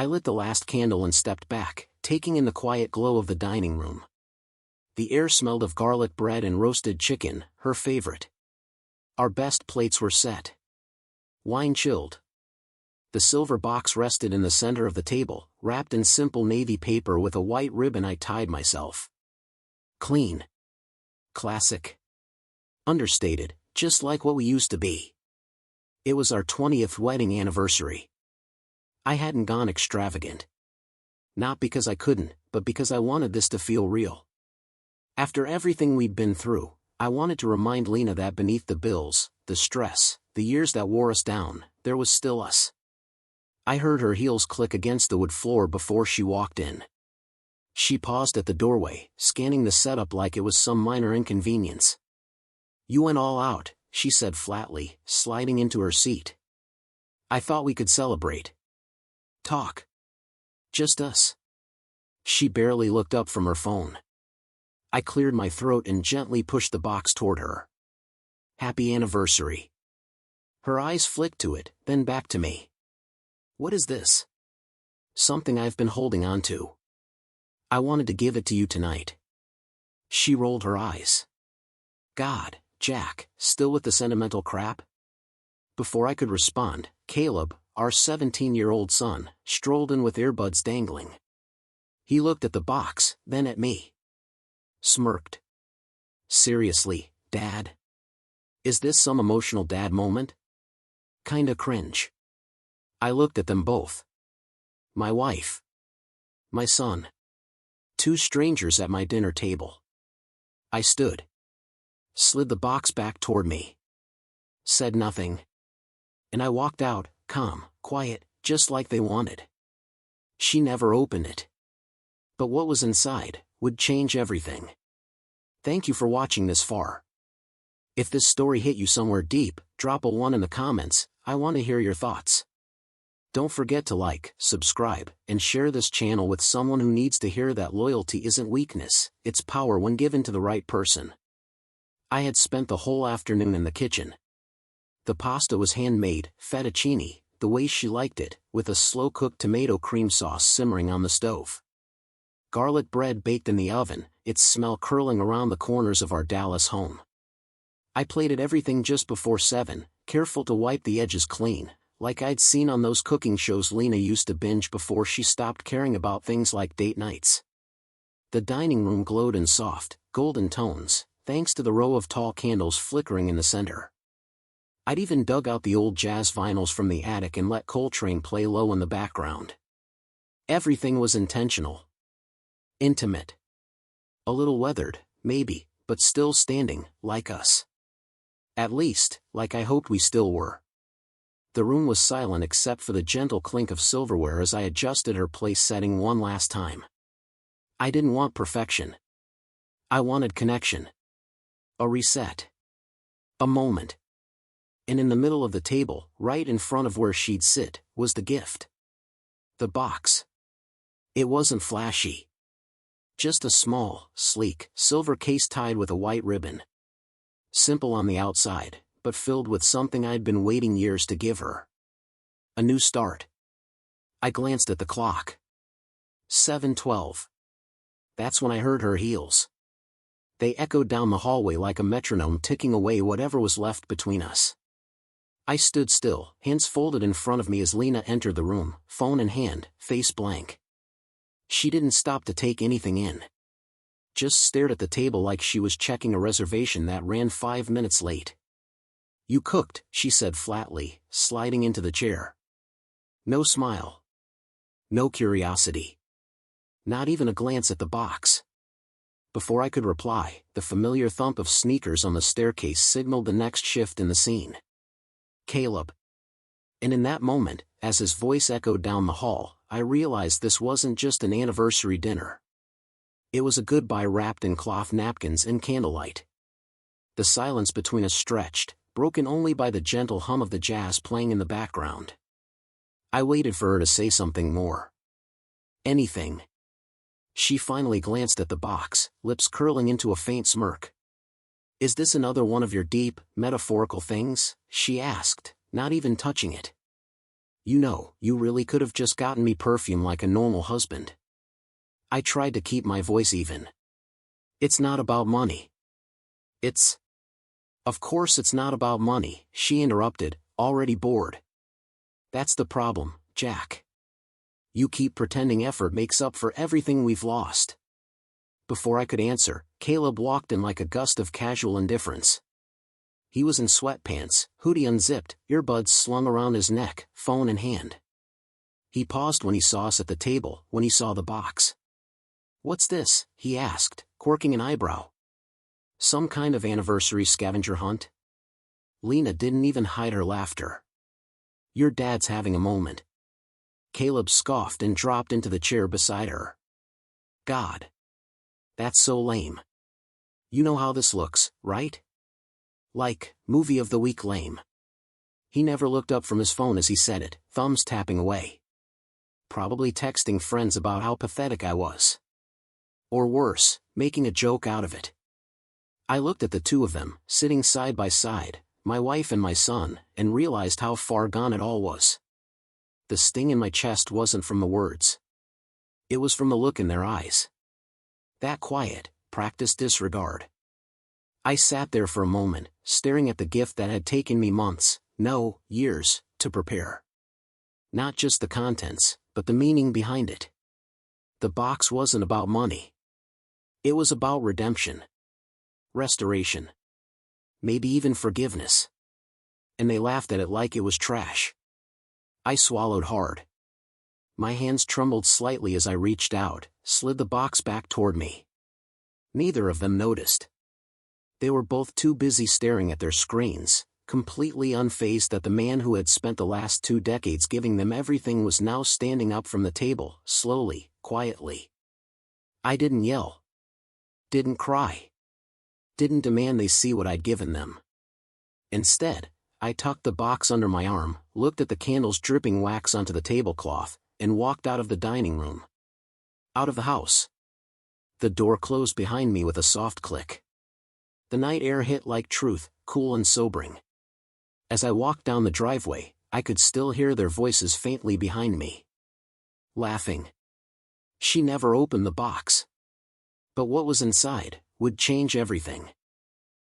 I lit the last candle and stepped back, taking in the quiet glow of the dining room. The air smelled of garlic bread and roasted chicken, her favorite. Our best plates were set. Wine chilled. The silver box rested in the center of the table, wrapped in simple navy paper with a white ribbon I tied myself. Clean. Classic. Understated, just like what we used to be. It was our 20th wedding anniversary. I hadn't gone extravagant. Not because I couldn't, but because I wanted this to feel real. After everything we'd been through, I wanted to remind Lena that beneath the bills, the stress, the years that wore us down, there was still us. I heard her heels click against the wood floor before she walked in. She paused at the doorway, scanning the setup like it was some minor inconvenience. "You went all out," she said flatly, sliding into her seat. "I thought we could celebrate. Talk. Just us." She barely looked up from her phone. I cleared my throat and gently pushed the box toward her. "Happy anniversary." Her eyes flicked to it, then back to me. "What is this?" "Something I've been holding on to. I wanted to give it to you tonight." She rolled her eyes. "God, Jack, still with the sentimental crap?" Before I could respond, Caleb, our 17-year-old son, strolled in with earbuds dangling. He looked at the box, then at me. Smirked. "Seriously, Dad? Is this some emotional dad moment?" "Kinda cringe." I looked at them both. My wife. My son. Two strangers at my dinner table. I stood. Slid the box back toward me. Said nothing. And I walked out, calm, quiet, just like they wanted. She never opened it. But what was inside would change everything. Thank you for watching this far. If this story hit you somewhere deep, drop a 1 in the comments. I want to hear your thoughts. Don't forget to like, subscribe, and share this channel with someone who needs to hear that loyalty isn't weakness, it's power when given to the right person. I had spent the whole afternoon in the kitchen. The pasta was handmade, fettuccine, the way she liked it, with a slow-cooked tomato cream sauce simmering on the stove. Garlic bread baked in the oven, its smell curling around the corners of our Dallas home. I plated everything just before 7, careful to wipe the edges clean, like I'd seen on those cooking shows Lena used to binge before she stopped caring about things like date nights. The dining room glowed in soft, golden tones, thanks to the row of tall candles flickering in the center. I'd even dug out the old jazz vinyls from the attic and let Coltrane play low in the background. Everything was intentional. Intimate. A little weathered, maybe, but still standing, like us. At least, like I hoped we still were. The room was silent except for the gentle clink of silverware as I adjusted her place setting one last time. I didn't want perfection. I wanted connection. A reset. A moment. And in the middle of the table, right in front of where she'd sit, was the gift. The box. It wasn't flashy. Just a small, sleek, silver case tied with a white ribbon. Simple on the outside, but filled with something I'd been waiting years to give her. A new start. I glanced at the clock. 7:12. That's when I heard her heels. They echoed down the hallway like a metronome ticking away whatever was left between us. I stood still, hands folded in front of me as Lena entered the room, phone in hand, face blank. She didn't stop to take anything in. Just stared at the table like she was checking a reservation that ran 5 minutes late. "You cooked," she said flatly, sliding into the chair. No smile. No curiosity. Not even a glance at the box. Before I could reply, the familiar thump of sneakers on the staircase signaled the next shift in the scene. "Caleb." And in that moment, as his voice echoed down the hall, I realized this wasn't just an anniversary dinner. It was a goodbye wrapped in cloth napkins and candlelight. The silence between us stretched, broken only by the gentle hum of the jazz playing in the background. I waited for her to say something more. Anything. She finally glanced at the box, lips curling into a faint smirk. "Is this another one of your deep, metaphorical things?" she asked, not even touching it. You really could have just gotten me perfume like a normal husband." I tried to keep my voice even. "It's not about money. It's—" "Of course it's not about money," she interrupted, already bored. "That's the problem, Jack. You keep pretending effort makes up for everything we've lost." Before I could answer, Caleb walked in like a gust of casual indifference. He was in sweatpants, hoodie unzipped, earbuds slung around his neck, phone in hand. He paused when he saw us at the table, when he saw the box. "What's this?" he asked, quirking an eyebrow. "Some kind of anniversary scavenger hunt?" Lena didn't even hide her laughter. "Your dad's having a moment." Caleb scoffed and dropped into the chair beside her. "God. That's so lame. You know how this looks, right? Like, movie of the week lame." He never looked up from his phone as he said it, thumbs tapping away. Probably texting friends about how pathetic I was. Or worse, making a joke out of it. I looked at the two of them, sitting side by side, my wife and my son, and realized how far gone it all was. The sting in my chest wasn't from the words. It was from the look in their eyes. That quiet, practiced disregard. I sat there for a moment, staring at the gift that had taken me months, no, years, to prepare. Not just the contents, but the meaning behind it. The box wasn't about money. It was about redemption. Restoration. Maybe even forgiveness. And they laughed at it like it was trash. I swallowed hard. My hands trembled slightly as I reached out, slid the box back toward me. Neither of them noticed. They were both too busy staring at their screens, completely unfazed that the man who had spent the last 2 decades giving them everything was now standing up from the table, slowly, quietly. I didn't yell. Didn't cry. Didn't demand they see what I'd given them. Instead, I tucked the box under my arm, looked at the candles dripping wax onto the tablecloth, and walked out of the dining room. Out of the house. The door closed behind me with a soft click. The night air hit like truth, cool and sobering. As I walked down the driveway, I could still hear their voices faintly behind me. Laughing. She never opened the box. But what was inside would change everything.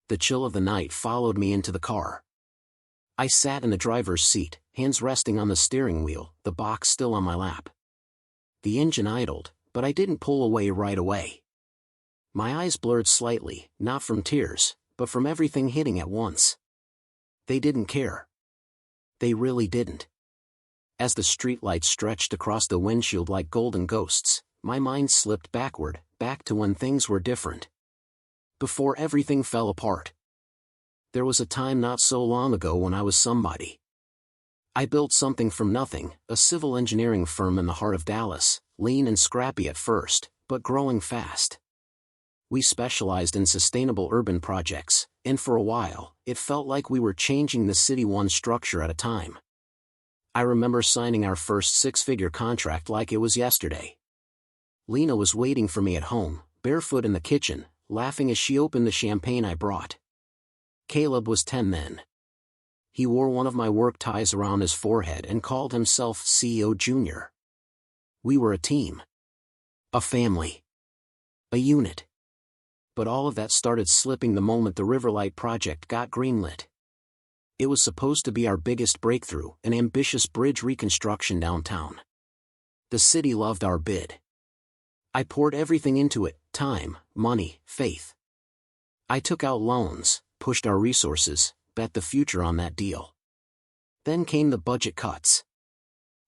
The chill of the night followed me into the car. I sat in the driver's seat, hands resting on the steering wheel, the box still on my lap. The engine idled, but I didn't pull away right away. My eyes blurred slightly, not from tears, but from everything hitting at once. They didn't care. They really didn't. As the streetlights stretched across the windshield like golden ghosts, my mind slipped backward, back to when things were different. Before everything fell apart. There was a time not so long ago when I was somebody. I built something from nothing, a civil engineering firm in the heart of Dallas, lean and scrappy at first, but growing fast. We specialized in sustainable urban projects, and for a while, it felt like we were changing the city one structure at a time. I remember signing our first 6-figure contract like it was yesterday. Lena was waiting for me at home, barefoot in the kitchen, laughing as she opened the champagne I brought. Caleb was 10 then. He wore one of my work ties around his forehead and called himself CEO Junior. We were a team. A family. A unit. But all of that started slipping the moment the Riverlight project got greenlit. It was supposed to be our biggest breakthrough, an ambitious bridge reconstruction downtown. The city loved our bid. I poured everything into it, time, money, faith. I took out loans, pushed our resources, bet the future on that deal. Then came the budget cuts.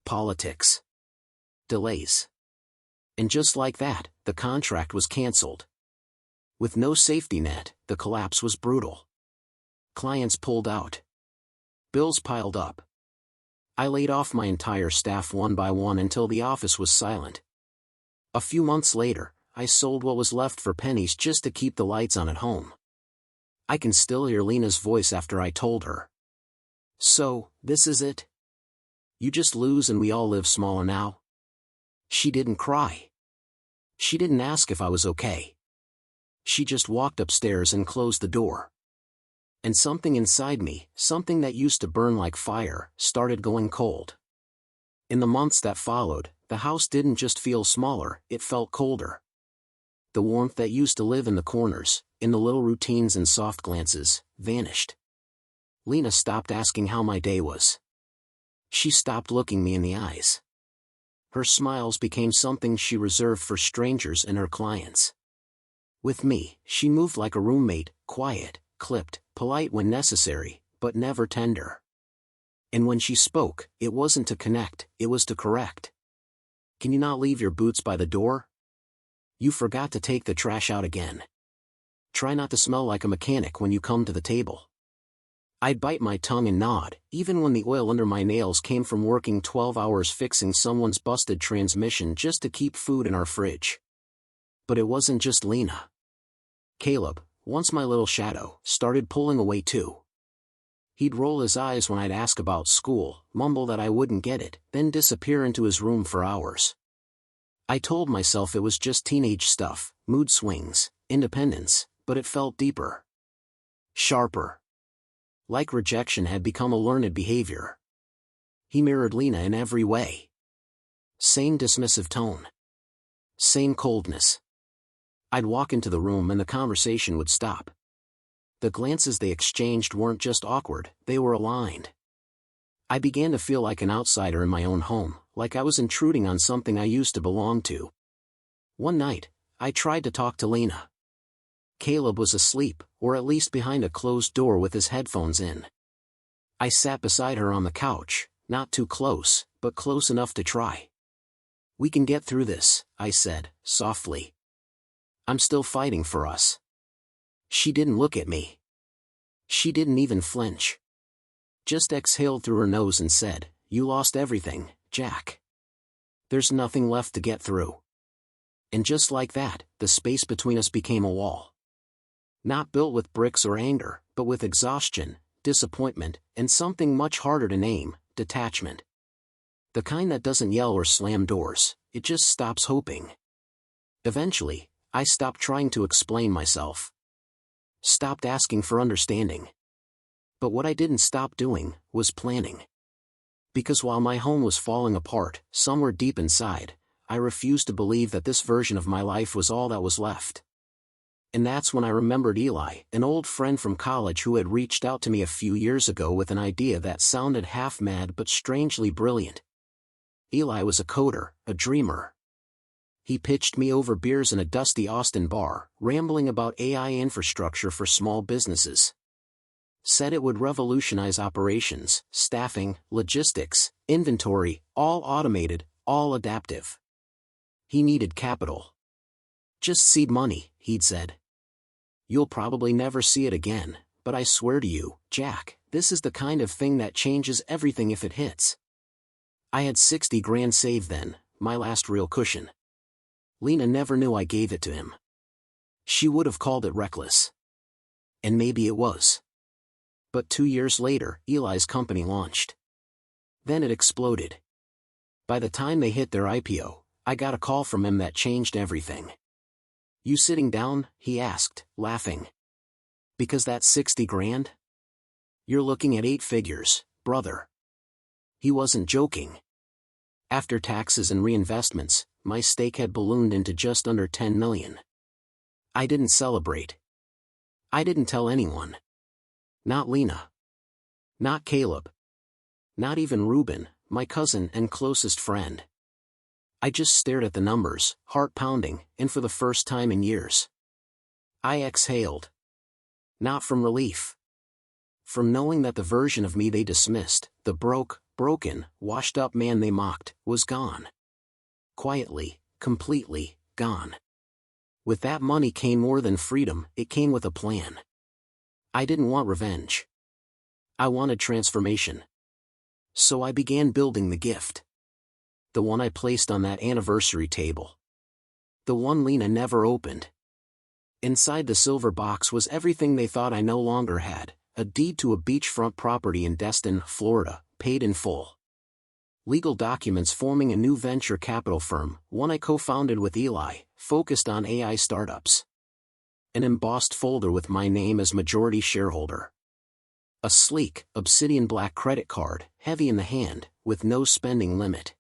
Politics. Delays. And just like that, the contract was canceled. With no safety net, the collapse was brutal. Clients pulled out. Bills piled up. I laid off my entire staff one by one until the office was silent. A few months later, I sold what was left for pennies just to keep the lights on at home. I can still hear Lena's voice after I told her. "So, this is it? You just lose and we all live smaller now?" She didn't cry. She didn't ask if I was okay. She just walked upstairs and closed the door. And something inside me, something that used to burn like fire, started going cold. In the months that followed, the house didn't just feel smaller, it felt colder. The warmth that used to live in the corners, in the little routines and soft glances, vanished. Lena stopped asking how my day was. She stopped looking me in the eyes. Her smiles became something she reserved for strangers and her clients. With me, she moved like a roommate, quiet, clipped, polite when necessary, but never tender. And when she spoke, it wasn't to connect, it was to correct. Can you not leave your boots by the door? You forgot to take the trash out again. Try not to smell like a mechanic when you come to the table. I'd bite my tongue and nod, even when the oil under my nails came from working 12 hours fixing someone's busted transmission just to keep food in our fridge. But it wasn't just Lena. Caleb, once my little shadow, started pulling away too. He'd roll his eyes when I'd ask about school, mumble that I wouldn't get it, then disappear into his room for hours. I told myself it was just teenage stuff, mood swings, independence, but it felt deeper. Sharper. Like rejection had become a learned behavior. He mirrored Lena in every way. Same dismissive tone. Same coldness. I'd walk into the room and the conversation would stop. The glances they exchanged weren't just awkward, they were aligned. I began to feel like an outsider in my own home, like I was intruding on something I used to belong to. One night, I tried to talk to Lena. Caleb was asleep, or at least behind a closed door with his headphones in. I sat beside her on the couch, not too close, but close enough to try. "We can get through this," I said, softly. "I'm still fighting for us." She didn't look at me. She didn't even flinch. Just exhaled through her nose and said, "You lost everything, Jack. There's nothing left to get through." And just like that, the space between us became a wall. Not built with bricks or anger, but with exhaustion, disappointment, and something much harder to name, detachment. The kind that doesn't yell or slam doors, it just stops hoping. Eventually, I stopped trying to explain myself. Stopped asking for understanding. But what I didn't stop doing was planning. Because while my home was falling apart, somewhere deep inside, I refused to believe that this version of my life was all that was left. And that's when I remembered Eli, an old friend from college who had reached out to me a few years ago with an idea that sounded half mad but strangely brilliant. Eli was a coder, a dreamer. He pitched me over beers in a dusty Austin bar, rambling about AI infrastructure for small businesses. Said it would revolutionize operations, staffing, logistics, inventory, all automated, all adaptive. He needed capital. "Just seed money," he'd said. "You'll probably never see it again, but I swear to you, Jack, this is the kind of thing that changes everything if it hits." I had 60 grand saved then, my last real cushion. Lena never knew I gave it to him. She would have called it reckless. And maybe it was. But 2 years later, Eli's company launched. Then it exploded. By the time they hit their IPO, I got a call from him that changed everything. "You sitting down?" he asked, laughing. "Because that's 60 grand? You're looking at 8 figures, brother." He wasn't joking. After taxes and reinvestments, my stake had ballooned into just under 10 million. I didn't celebrate. I didn't tell anyone. Not Lena. Not Caleb. Not even Reuben, my cousin and closest friend. I just stared at the numbers, heart pounding, and for the first time in years, I exhaled. Not from relief. From knowing that the version of me they dismissed, the broken, washed-up man they mocked, was gone. Quietly, completely, gone. With that money came more than freedom, it came with a plan. I didn't want revenge. I wanted transformation. So I began building the gift. The one I placed on that anniversary table. The one Lena never opened. Inside the silver box was everything they thought I no longer had, a deed to a beachfront property in Destin, Florida, paid in full. Legal documents forming a new venture capital firm, one I co-founded with Eli, focused on AI startups. An embossed folder with my name as majority shareholder. A sleek, obsidian black credit card, heavy in the hand, with no spending limit.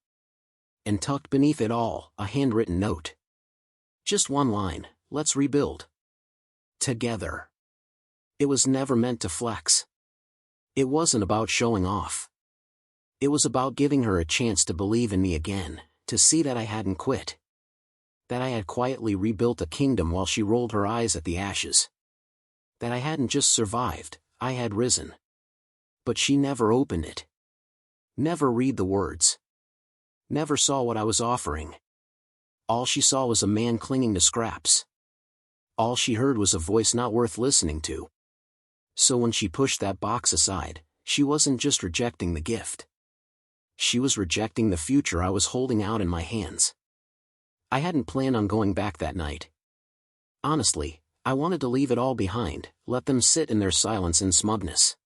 And tucked beneath it all, a handwritten note. Just one line: let's rebuild. Together. It was never meant to flex. It wasn't about showing off. It was about giving her a chance to believe in me again, to see that I hadn't quit. That I had quietly rebuilt a kingdom while she rolled her eyes at the ashes. That I hadn't just survived, I had risen. But she never opened it. Never read the words. Never saw what I was offering. All she saw was a man clinging to scraps. All she heard was a voice not worth listening to. So when she pushed that box aside, she wasn't just rejecting the gift. She was rejecting the future I was holding out in my hands. I hadn't planned on going back that night. Honestly, I wanted to leave it all behind, let them sit in their silence and smugness.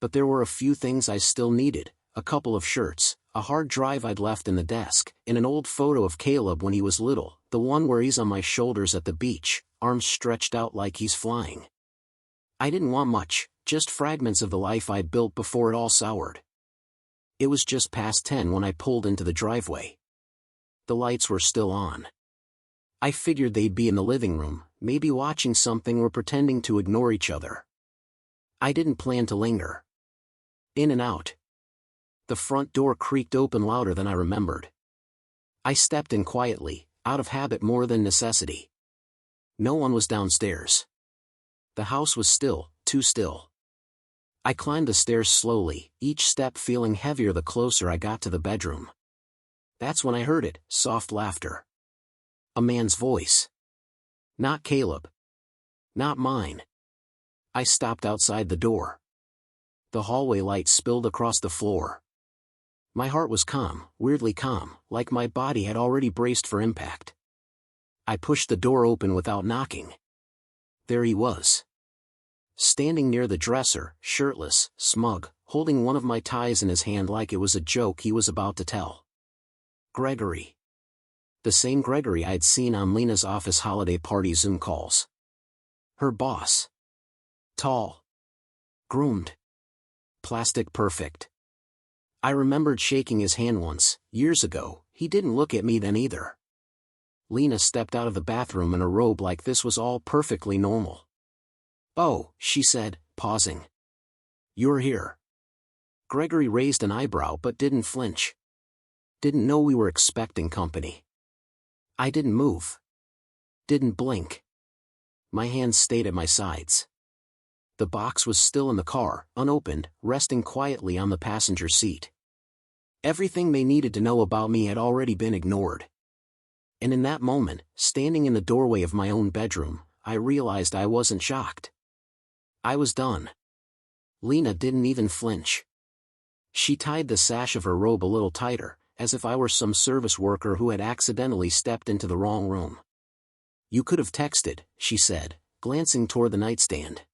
But there were a few things I still needed: a couple of shirts, a hard drive I'd left in the desk, and an old photo of Caleb when he was little, the one where he's on my shoulders at the beach, arms stretched out like he's flying. I didn't want much, just fragments of the life I'd built before it all soured. It was just past 10 when I pulled into the driveway. The lights were still on. I figured they'd be in the living room, maybe watching something or pretending to ignore each other. I didn't plan to linger. In and out. The front door creaked open louder than I remembered. I stepped in quietly, out of habit more than necessity. No one was downstairs. The house was still, too still. I climbed the stairs slowly, each step feeling heavier the closer I got to the bedroom. That's when I heard it: soft laughter. A man's voice. Not Caleb. Not mine. I stopped outside the door. The hallway light spilled across the floor. My heart was calm, weirdly calm, like my body had already braced for impact. I pushed the door open without knocking. There he was. Standing near the dresser, shirtless, smug, holding one of my ties in his hand like it was a joke he was about to tell. Gregory. The same Gregory I'd seen on Lena's office holiday party Zoom calls. Her boss. Tall. Groomed. Plastic perfect. I remembered shaking his hand once, years ago. He didn't look at me then either. Lena stepped out of the bathroom in a robe like this was all perfectly normal. "Oh," she said, pausing. "You're here." Gregory raised an eyebrow but didn't flinch. Didn't know we were expecting company. I didn't move. Didn't blink. My hands stayed at my sides. The box was still in the car, unopened, resting quietly on the passenger seat. Everything they needed to know about me had already been ignored. And in that moment, standing in the doorway of my own bedroom, I realized I wasn't shocked. I was done. Lena didn't even flinch. She tied the sash of her robe a little tighter, as if I were some service worker who had accidentally stepped into the wrong room. "You could have texted," she said, glancing toward the nightstand.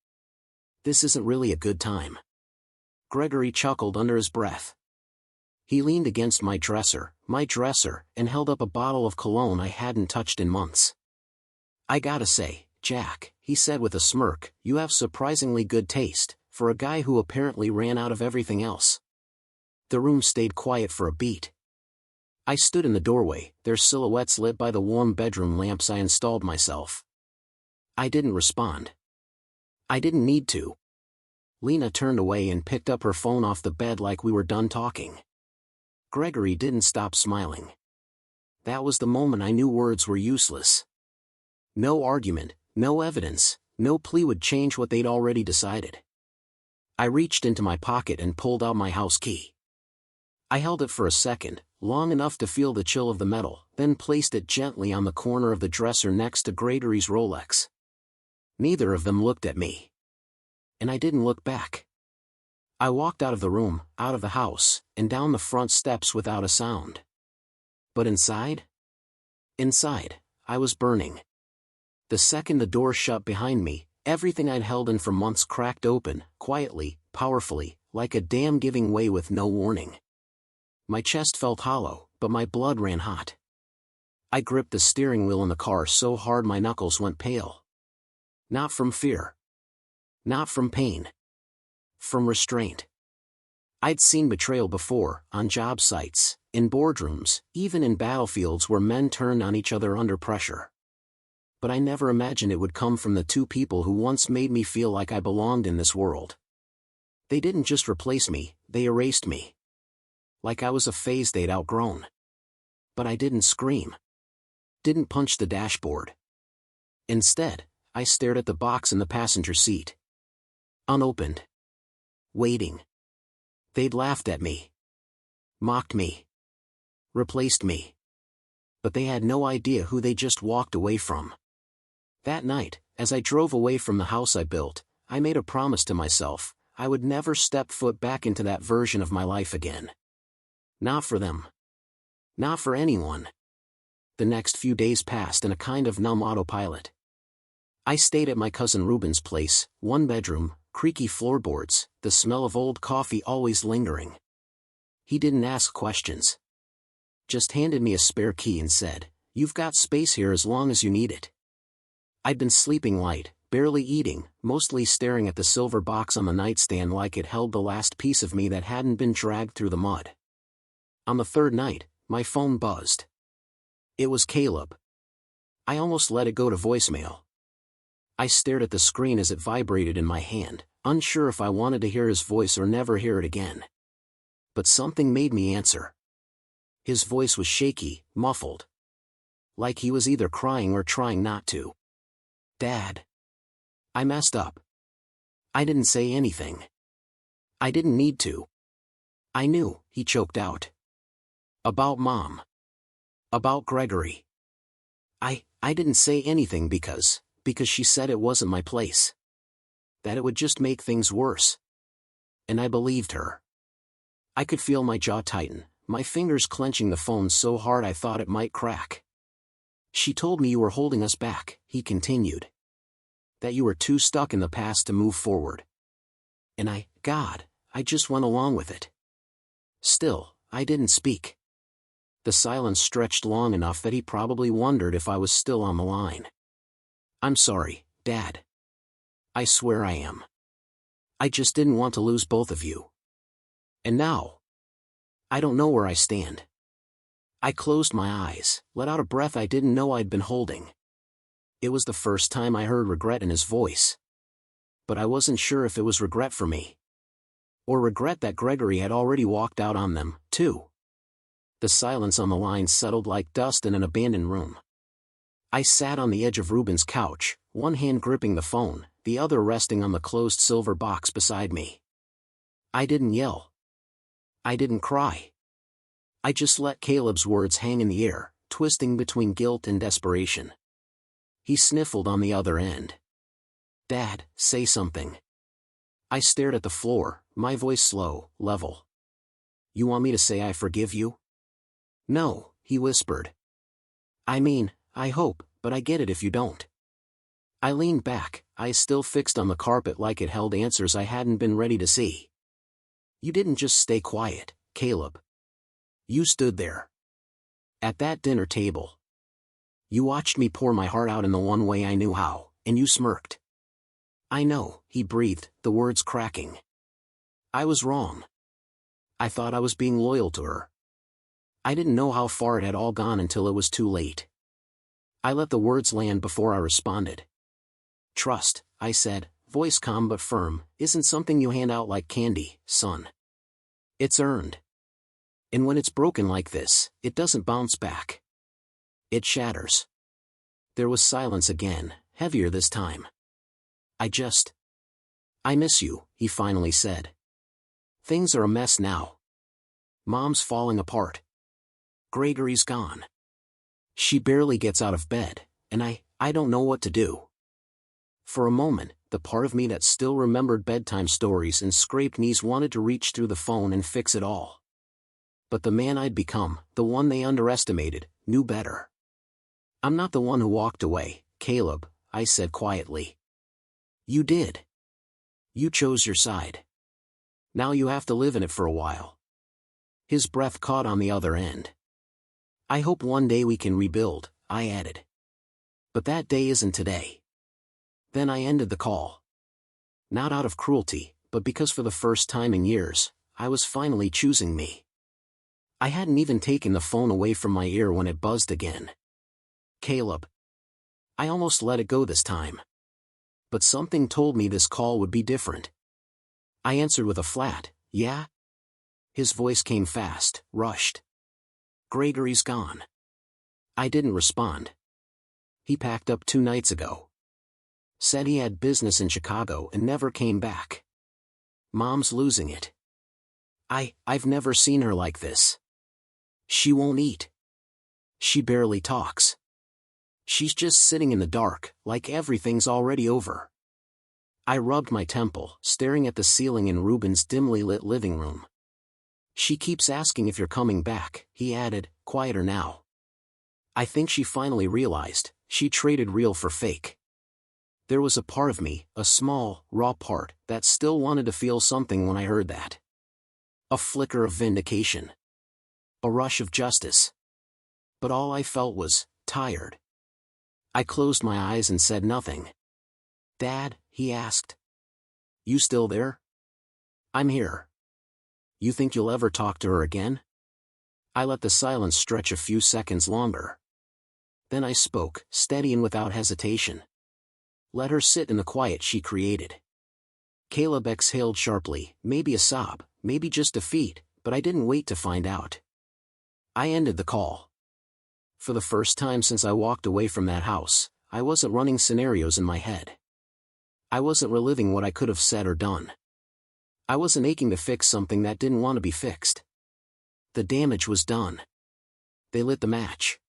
"This isn't really a good time." Gregory chuckled under his breath. He leaned against my dresser, and held up a bottle of cologne I hadn't touched in months. "I gotta say, Jack," he said with a smirk, "you have surprisingly good taste, for a guy who apparently ran out of everything else." The room stayed quiet for a beat. I stood in the doorway, their silhouettes lit by the warm bedroom lamps I installed myself. I didn't respond. I didn't need to. Lena turned away and picked up her phone off the bed like we were done talking. Gregory didn't stop smiling. That was the moment I knew words were useless. No argument, no evidence, no plea would change what they'd already decided. I reached into my pocket and pulled out my house key. I held it for a second, long enough to feel the chill of the metal, then placed it gently on the corner of the dresser next to Gregory's Rolex. Neither of them looked at me. And I didn't look back. I walked out of the room, out of the house, and down the front steps without a sound. But inside? Inside, I was burning. The second the door shut behind me, everything I'd held in for months cracked open, quietly, powerfully, like a dam giving way with no warning. My chest felt hollow, but my blood ran hot. I gripped the steering wheel in the car so hard my knuckles went pale. Not from fear. Not from pain. From restraint. I'd seen betrayal before, on job sites, in boardrooms, even in battlefields where men turned on each other under pressure. But I never imagined it would come from the two people who once made me feel like I belonged in this world. They didn't just replace me, they erased me. Like I was a phase they'd outgrown. But I didn't scream. Didn't punch the dashboard. Instead, I stared at the box in the passenger seat. Unopened. Waiting. They'd laughed at me. Mocked me. Replaced me. But they had no idea who they just walked away from. That night, as I drove away from the house I built, I made a promise to myself: I would never step foot back into that version of my life again. Not for them. Not for anyone. The next few days passed in a kind of numb autopilot. I stayed at my cousin Ruben's place, one bedroom, creaky floorboards, the smell of old coffee always lingering. He didn't ask questions. Just handed me a spare key and said, "You've got space here as long as you need it." I'd been sleeping light, barely eating, mostly staring at the silver box on the nightstand like it held the last piece of me that hadn't been dragged through the mud. On the third night, my phone buzzed. It was Caleb. I almost let it go to voicemail. I stared at the screen as it vibrated in my hand, unsure if I wanted to hear his voice or never hear it again. But something made me answer. His voice was shaky, muffled. Like he was either crying or trying not to. "Dad. I messed up." I didn't say anything. I didn't need to. I knew, he choked out. "About Mom. About Gregory." I didn't say anything because she said it wasn't my place. That it would just make things worse. And I believed her. I could feel my jaw tighten, my fingers clenching the phone so hard I thought it might crack. "She told me you were holding us back," he continued. "That you were too stuck in the past to move forward." And I just went along with it. Still, I didn't speak. The silence stretched long enough that he probably wondered if I was still on the line. "I'm sorry, Dad. I swear I am. I just didn't want to lose both of you. And now, I don't know where I stand." I closed my eyes, let out a breath I didn't know I'd been holding. It was the first time I heard regret in his voice. But I wasn't sure if it was regret for me. Or regret that Gregory had already walked out on them, too. The silence on the line settled like dust in an abandoned room. I sat on the edge of Ruben's couch, one hand gripping the phone, the other resting on the closed silver box beside me. I didn't yell. I didn't cry. I just let Caleb's words hang in the air, twisting between guilt and desperation. He sniffled on the other end. "Dad, say something." I stared at the floor, my voice slow, level. "You want me to say I forgive you?" "No," he whispered. "I mean, I hope, but I get it if you don't." I leaned back, eyes still fixed on the carpet like it held answers I hadn't been ready to see. "You didn't just stay quiet, Caleb. You stood there. At that dinner table. You watched me pour my heart out in the one way I knew how, and you smirked." "I know," he breathed, the words cracking. "I was wrong. I thought I was being loyal to her. I didn't know how far it had all gone until it was too late." I let the words land before I responded. "Trust," I said, voice calm but firm, "isn't something you hand out like candy, son. It's earned. And when it's broken like this, it doesn't bounce back. It shatters." There was silence again, heavier this time. "I miss you," he finally said. "Things are a mess now. Mom's falling apart. Gregory's gone. She barely gets out of bed, and I don't know what to do." For a moment, the part of me that still remembered bedtime stories and scraped knees wanted to reach through the phone and fix it all. But the man I'd become, the one they underestimated, knew better. "I'm not the one who walked away, Caleb," I said quietly. "You did. You chose your side. Now you have to live in it for a while." His breath caught on the other end. "I hope one day we can rebuild," I added. "But that day isn't today." Then I ended the call. Not out of cruelty, but because for the first time in years, I was finally choosing me. I hadn't even taken the phone away from my ear when it buzzed again. Caleb. I almost let it go this time. But something told me this call would be different. I answered with a flat, "Yeah?" His voice came fast, rushed. "Gregory's gone." I didn't respond. "He packed up 2 nights ago. Said he had business in Chicago and never came back. Mom's losing it. I've never seen her like this. She won't eat. She barely talks. She's just sitting in the dark, like everything's already over." I rubbed my temple, staring at the ceiling in Ruben's dimly lit living room. "She keeps asking if you're coming back," he added, quieter now. I think she finally realized, she traded real for fake. There was a part of me, a small, raw part, that still wanted to feel something when I heard that. A flicker of vindication. A rush of justice. But all I felt was, tired. I closed my eyes and said nothing. "Dad," he asked. "You still there?" "I'm here." "You think you'll ever talk to her again?" I let the silence stretch a few seconds longer. Then I spoke, steady and without hesitation. Let her sit in the quiet she created. Caleb exhaled sharply, maybe a sob, maybe just defeat, but I didn't wait to find out. I ended the call. For the first time since I walked away from that house, I wasn't running scenarios in my head. I wasn't reliving what I could have said or done. I wasn't aching to fix something that didn't want to be fixed. The damage was done. They lit the match.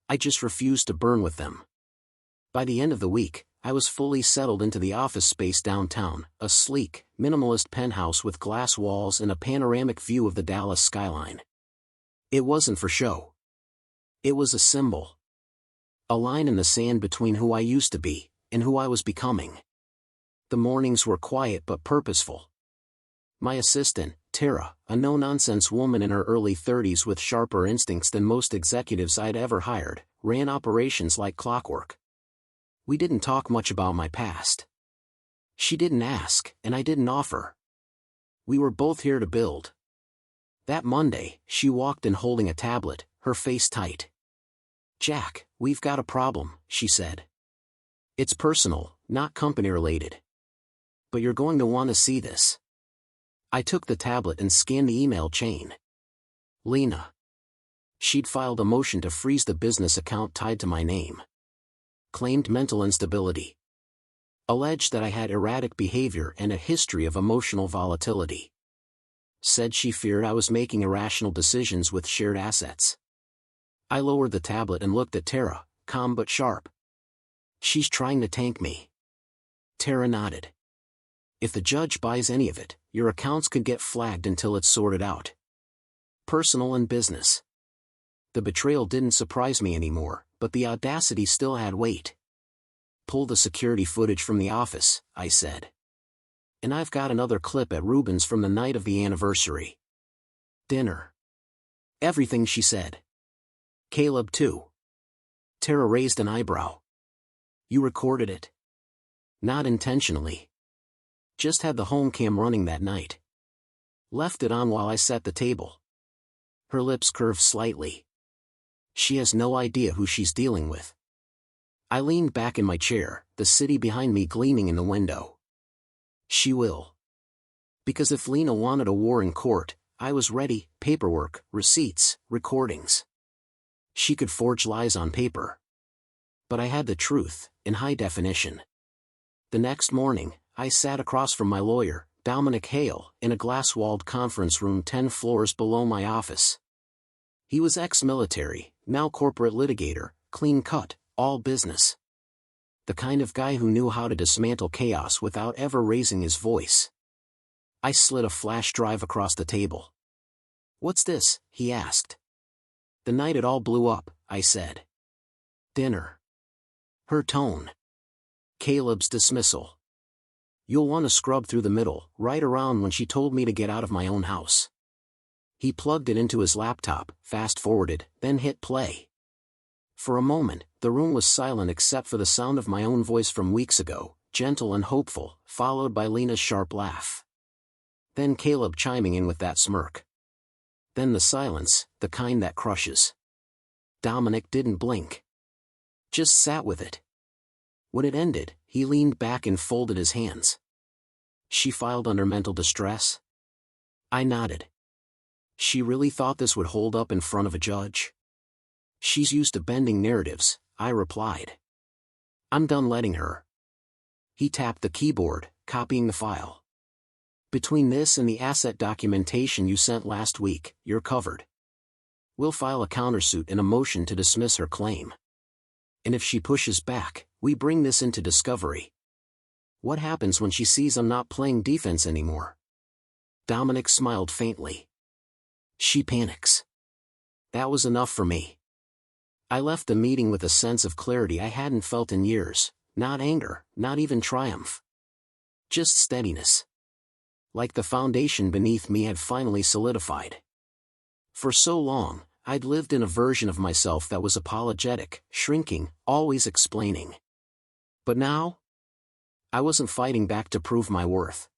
I just refused to burn with them. By the end of the week, I was fully settled into the office space downtown, a sleek, minimalist penthouse with glass walls and a panoramic view of the Dallas skyline. It wasn't for show. It was a symbol. A line in the sand between who I used to be, and who I was becoming. The mornings were quiet but purposeful. My assistant, Tara, a no-nonsense woman in her early 30s with sharper instincts than most executives I'd ever hired, ran operations like clockwork. We didn't talk much about my past. She didn't ask, and I didn't offer. We were both here to build. That Monday, she walked in holding a tablet, her face tight. "Jack, we've got a problem," she said. "It's personal, not company-related. But you're going to want to see this." I took the tablet and scanned the email chain. Lena. She'd filed a motion to freeze the business account tied to my name. Claimed mental instability. Alleged that I had erratic behavior and a history of emotional volatility. Said she feared I was making irrational decisions with shared assets. I lowered the tablet and looked at Tara, calm but sharp. "She's trying to tank me." Tara nodded. "If the judge buys any of it, your accounts could get flagged until it's sorted out. Personal and business." The betrayal didn't surprise me anymore, but the audacity still had weight. "Pull the security footage from the office," I said. "And I've got another clip at Ruben's from the night of the anniversary. Dinner. Everything she said. Caleb too." Tara raised an eyebrow. "You recorded it?" "Not intentionally. Just had the home cam running that night. Left it on while I set the table." Her lips curved slightly. "She has no idea who she's dealing with." I leaned back in my chair, the city behind me gleaming in the window. "She will. Because if Lena wanted a war in court, I was ready, paperwork, receipts, recordings. She could forge lies on paper. But I had the truth, in high definition. The next morning, I sat across from my lawyer, Dominic Hale, in a glass-walled conference room 10 floors below my office. He was ex-military, now corporate litigator, clean-cut, all business. The kind of guy who knew how to dismantle chaos without ever raising his voice. I slid a flash drive across the table. "What's this?" he asked. "The night it all blew up," I said. "Dinner." Her tone. Caleb's dismissal. "You'll want to scrub through the middle, right around when she told me to get out of my own house." He plugged it into his laptop, fast-forwarded, then hit play. For a moment, the room was silent except for the sound of my own voice from weeks ago, gentle and hopeful, followed by Lena's sharp laugh. Then Caleb chiming in with that smirk. Then the silence, the kind that crushes. Dominic didn't blink. Just sat with it. When it ended, he leaned back and folded his hands. She filed under mental distress? I nodded. She really thought this would hold up in front of a judge? She's used to bending narratives, I replied. I'm done letting her. He tapped the keyboard, copying the file. Between this and the asset documentation you sent last week, you're covered. We'll file a countersuit and a motion to dismiss her claim. And if she pushes back, we bring this into discovery. What happens when she sees I'm not playing defense anymore? Dominic smiled faintly. She panics. That was enough for me. I left the meeting with a sense of clarity I hadn't felt in years, not anger, not even triumph. Just steadiness. Like the foundation beneath me had finally solidified. For so long, I'd lived in a version of myself that was apologetic, shrinking, always explaining. But now? I wasn't fighting back to prove my worth.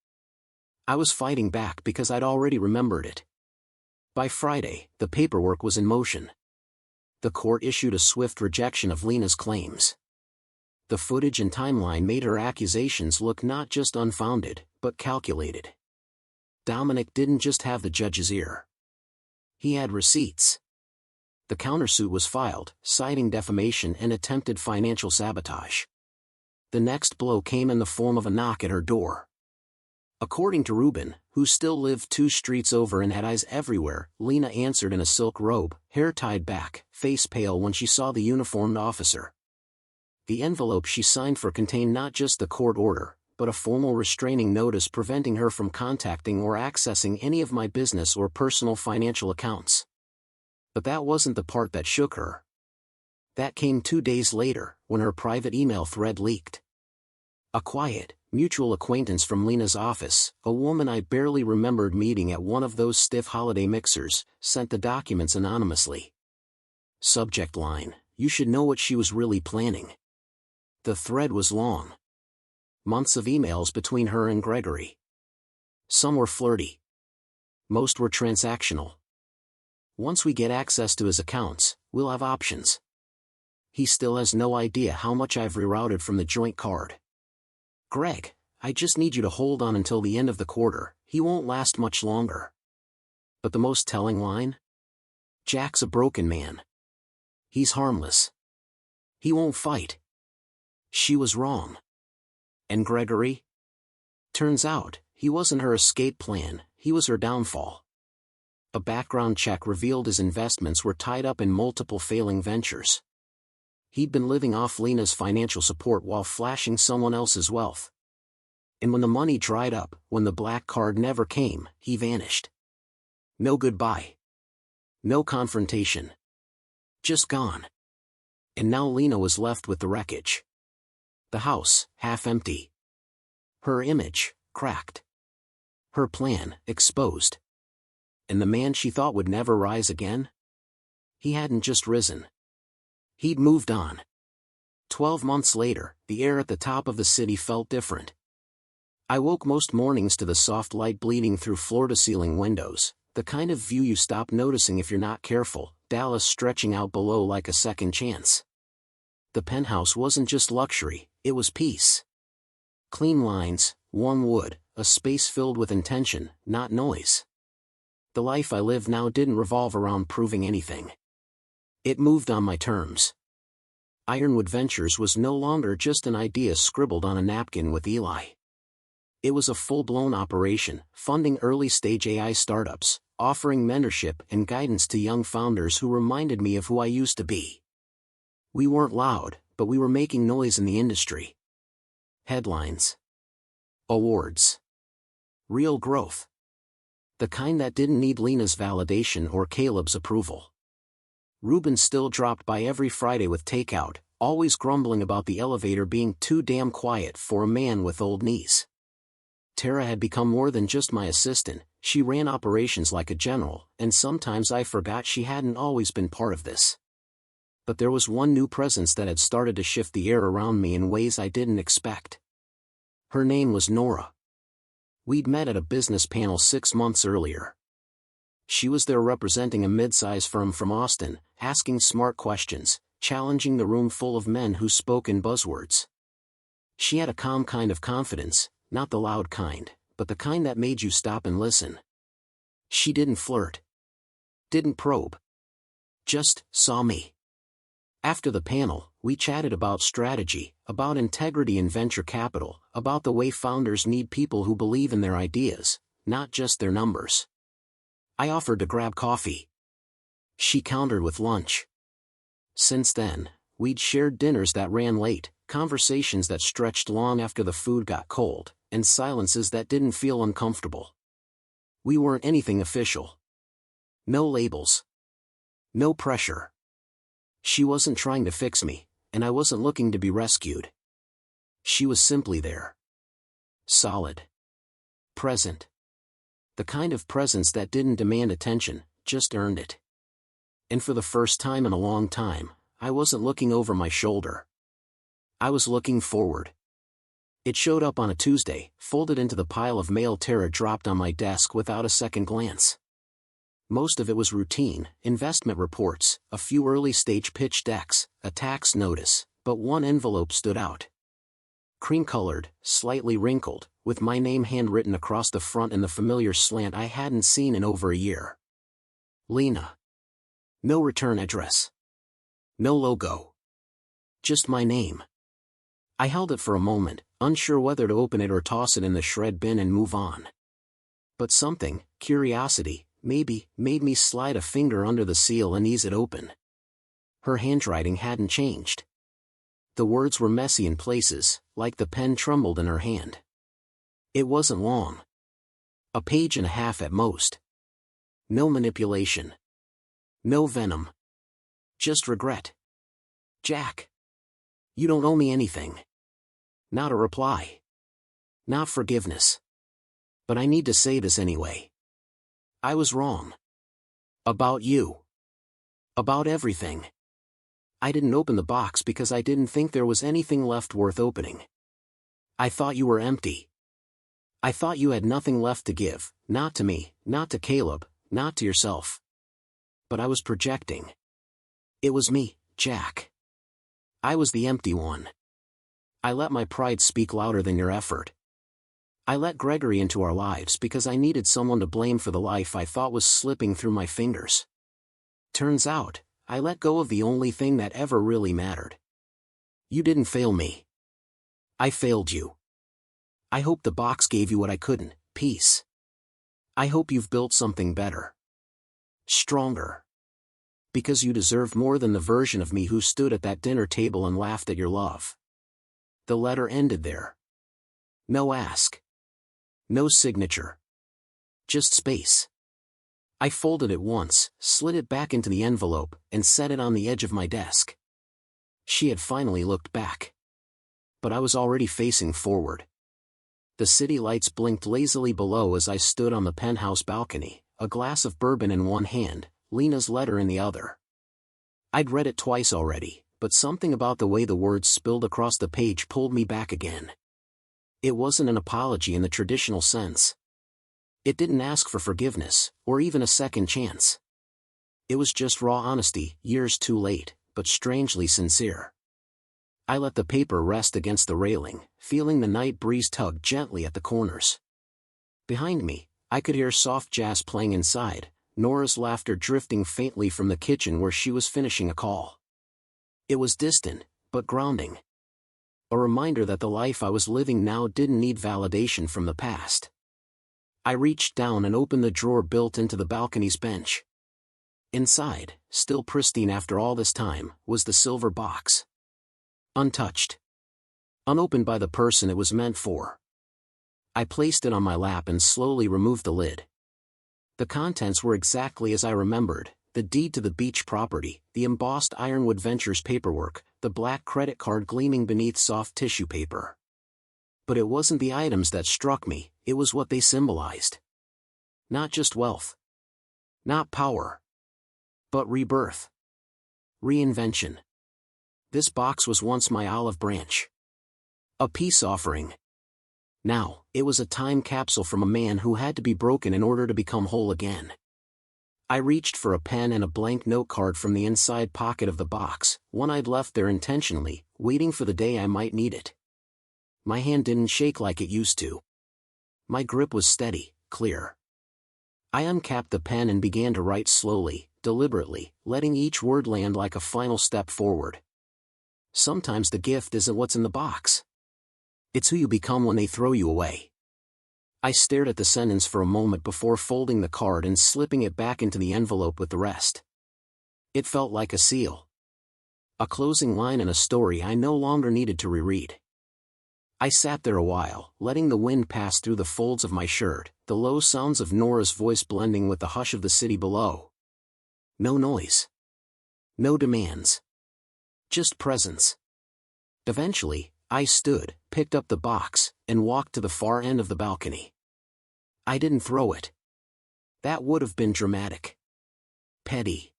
I was fighting back because I'd already remembered it. By Friday, the paperwork was in motion. The court issued a swift rejection of Lena's claims. The footage and timeline made her accusations look not just unfounded, but calculated. Dominic didn't just have the judge's ear. He had receipts. The countersuit was filed, citing defamation and attempted financial sabotage. The next blow came in the form of a knock at her door. According to Ruben, who still lived 2 streets over and had eyes everywhere, Lena answered in a silk robe, hair tied back, face pale when she saw the uniformed officer. The envelope she signed for contained not just the court order, but a formal restraining notice preventing her from contacting or accessing any of my business or personal financial accounts. But that wasn't the part that shook her. That came 2 days later, when her private email thread leaked. A quiet, mutual acquaintance from Lena's office, a woman I barely remembered meeting at one of those stiff holiday mixers, sent the documents anonymously. Subject line: you should know what she was really planning. The thread was long. Months of emails between her and Gregory. Some were flirty. Most were transactional. Once we get access to his accounts, we'll have options. He still has no idea how much I've rerouted from the joint card. Greg, I just need you to hold on until the end of the quarter, he won't last much longer. But the most telling line? Jack's a broken man. He's harmless. He won't fight. She was wrong. And Gregory? Turns out, he wasn't her escape plan, he was her downfall. A background check revealed his investments were tied up in multiple failing ventures. He'd been living off Lena's financial support while flashing someone else's wealth. And when the money dried up, when the black card never came, he vanished. No goodbye. No confrontation. Just gone. And now Lena was left with the wreckage. The house, half empty. Her image, cracked. Her plan, exposed. And the man she thought would never rise again? He hadn't just risen. He'd moved on. 12 months later, the air at the top of the city felt different. I woke most mornings to the soft light bleeding through floor-to-ceiling windows, the kind of view you stop noticing if you're not careful, Dallas stretching out below like a second chance. The penthouse wasn't just luxury, it was peace. Clean lines, warm wood, a space filled with intention, not noise. The life I live now didn't revolve around proving anything. It moved on my terms. Ironwood Ventures was no longer just an idea scribbled on a napkin with Eli. It was a full-blown operation, funding early-stage AI startups, offering mentorship and guidance to young founders who reminded me of who I used to be. We weren't loud, but we were making noise in the industry. Headlines. Awards. Real growth. The kind that didn't need Lena's validation or Caleb's approval. Ruben still dropped by every Friday with takeout, always grumbling about the elevator being too damn quiet for a man with old knees. Tara had become more than just my assistant, she ran operations like a general, and sometimes I forgot she hadn't always been part of this. But there was one new presence that had started to shift the air around me in ways I didn't expect. Her name was Nora. We'd met at a business panel 6 months earlier. She was there representing a mid-size firm from Austin, asking smart questions, challenging the room full of men who spoke in buzzwords. She had a calm kind of confidence, not the loud kind, but the kind that made you stop and listen. She didn't flirt. Didn't probe. Just saw me. After the panel, we chatted about strategy, about integrity in venture capital, about the way founders need people who believe in their ideas, not just their numbers. I offered to grab coffee. She countered with lunch. Since then, we'd shared dinners that ran late, conversations that stretched long after the food got cold, and silences that didn't feel uncomfortable. We weren't anything official. No labels. No pressure. She wasn't trying to fix me, and I wasn't looking to be rescued. She was simply there. Solid. Present. The kind of presence that didn't demand attention, just earned it. And for the first time in a long time, I wasn't looking over my shoulder. I was looking forward. It showed up on a Tuesday, folded into the pile of mail Tara dropped on my desk without a second glance. Most of it was routine, investment reports, a few early-stage pitch decks, a tax notice, but one envelope stood out. Cream-colored, slightly wrinkled, with my name handwritten across the front in the familiar slant I hadn't seen in over a year. Lena. No return address. No logo. Just my name. I held it for a moment, unsure whether to open it or toss it in the shred bin and move on. But something, curiosity, maybe, made me slide a finger under the seal and ease it open. Her handwriting hadn't changed. The words were messy in places, like the pen trembled in her hand. It wasn't long. A page and a half at most. No manipulation. No venom. Just regret. Jack. You don't owe me anything. Not a reply. Not forgiveness. But I need to say this anyway. I was wrong. About you. About everything. I didn't open the box because I didn't think there was anything left worth opening. I thought you were empty. I thought you had nothing left to give, not to me, not to Caleb, not to yourself. But I was projecting. It was me, Jack. I was the empty one. I let my pride speak louder than your effort. I let Gregory into our lives because I needed someone to blame for the life I thought was slipping through my fingers. Turns out, I let go of the only thing that ever really mattered. You didn't fail me. I failed you. I hope the box gave you what I couldn't, peace. I hope you've built something better. Stronger. Because you deserve more than the version of me who stood at that dinner table and laughed at your love. The letter ended there. No ask. No signature. Just space. I folded it once, slid it back into the envelope, and set it on the edge of my desk. She had finally looked back. But I was already facing forward. The city lights blinked lazily below as I stood on the penthouse balcony, a glass of bourbon in one hand, Lena's letter in the other. I'd read it twice already, but something about the way the words spilled across the page pulled me back again. It wasn't an apology in the traditional sense. It didn't ask for forgiveness, or even a second chance. It was just raw honesty, years too late, but strangely sincere. I let the paper rest against the railing, feeling the night breeze tug gently at the corners. Behind me, I could hear soft jazz playing inside, Nora's laughter drifting faintly from the kitchen where she was finishing a call. It was distant, but grounding. A reminder that the life I was living now didn't need validation from the past. I reached down and opened the drawer built into the balcony's bench. Inside, still pristine after all this time, was the silver box. Untouched. Unopened by the person it was meant for. I placed it on my lap and slowly removed the lid. The contents were exactly as I remembered: the deed to the beach property, the embossed Ironwood Ventures paperwork, the black credit card gleaming beneath soft tissue paper. But it wasn't the items that struck me, it was what they symbolized. Not just wealth. Not power. But rebirth. Reinvention. This box was once my olive branch. A peace offering. Now, it was a time capsule from a man who had to be broken in order to become whole again. I reached for a pen and a blank note card from the inside pocket of the box, one I'd left there intentionally, waiting for the day I might need it. My hand didn't shake like it used to. My grip was steady, clear. I uncapped the pen and began to write slowly, deliberately, letting each word land like a final step forward. Sometimes the gift isn't what's in the box. It's who you become when they throw you away. I stared at the sentence for a moment before folding the card and slipping it back into the envelope with the rest. It felt like a seal. A closing line in a story I no longer needed to reread. I sat there a while, letting the wind pass through the folds of my shirt, the low sounds of Nora's voice blending with the hush of the city below. No noise. No demands. Just presence. Eventually, I stood, picked up the box, and walked to the far end of the balcony. I didn't throw it. That would have been dramatic. Petty.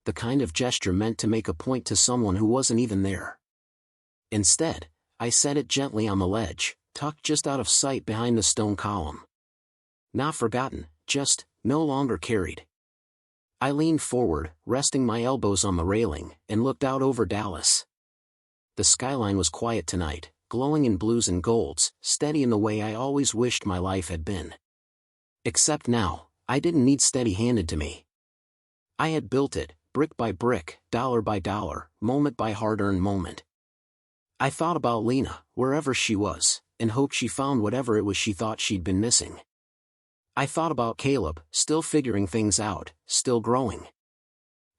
The kind of gesture meant to make a point to someone who wasn't even there. Instead, I set it gently on the ledge, tucked just out of sight behind the stone column. Not forgotten, just no longer carried. I leaned forward, resting my elbows on the railing, and looked out over Dallas. The skyline was quiet tonight, glowing in blues and golds, steady in the way I always wished my life had been. Except now, I didn't need steady handed to me. I had built it, brick by brick, dollar by dollar, moment by hard-earned moment. I thought about Lena, wherever she was, and hoped she found whatever it was she thought she'd been missing. I thought about Caleb, still figuring things out, still growing.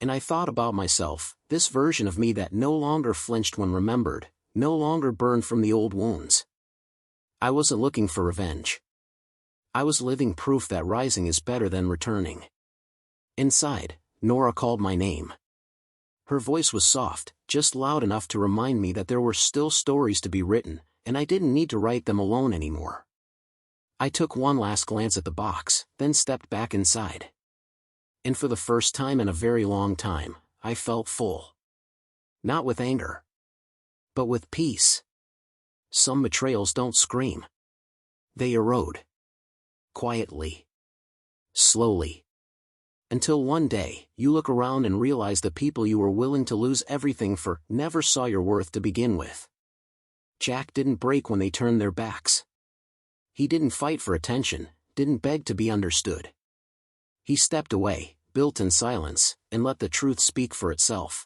And I thought about myself, this version of me that no longer flinched when remembered, no longer burned from the old wounds. I wasn't looking for revenge. I was living proof that rising is better than returning. Inside, Nora called my name. Her voice was soft, just loud enough to remind me that there were still stories to be written, and I didn't need to write them alone anymore. I took one last glance at the box, then stepped back inside. And for the first time in a very long time, I felt full. Not with anger, but with peace. Some betrayals don't scream. They erode. Quietly. Slowly. Until one day, you look around and realize the people you were willing to lose everything for never saw your worth to begin with. Jack didn't break when they turned their backs. He didn't fight for attention, didn't beg to be understood. He stepped away, built in silence, and let the truth speak for itself.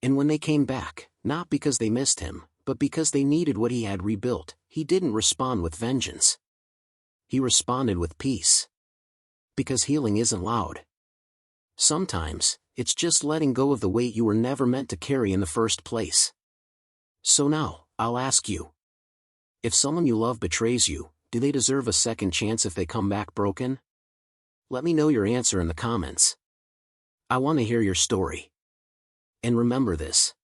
And when they came back, not because they missed him, but because they needed what he had rebuilt, he didn't respond with vengeance. He responded with peace. Because healing isn't loud. Sometimes, it's just letting go of the weight you were never meant to carry in the first place. So now, I'll ask you. If someone you love betrays you, do they deserve a second chance if they come back broken? Let me know your answer in the comments. I want to hear your story. And remember this.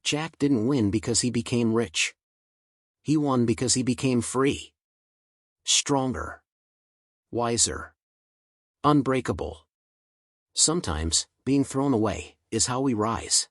Jack didn't win because he became rich. He won because he became free. Stronger. Wiser. Unbreakable. Sometimes, being thrown away is how we rise.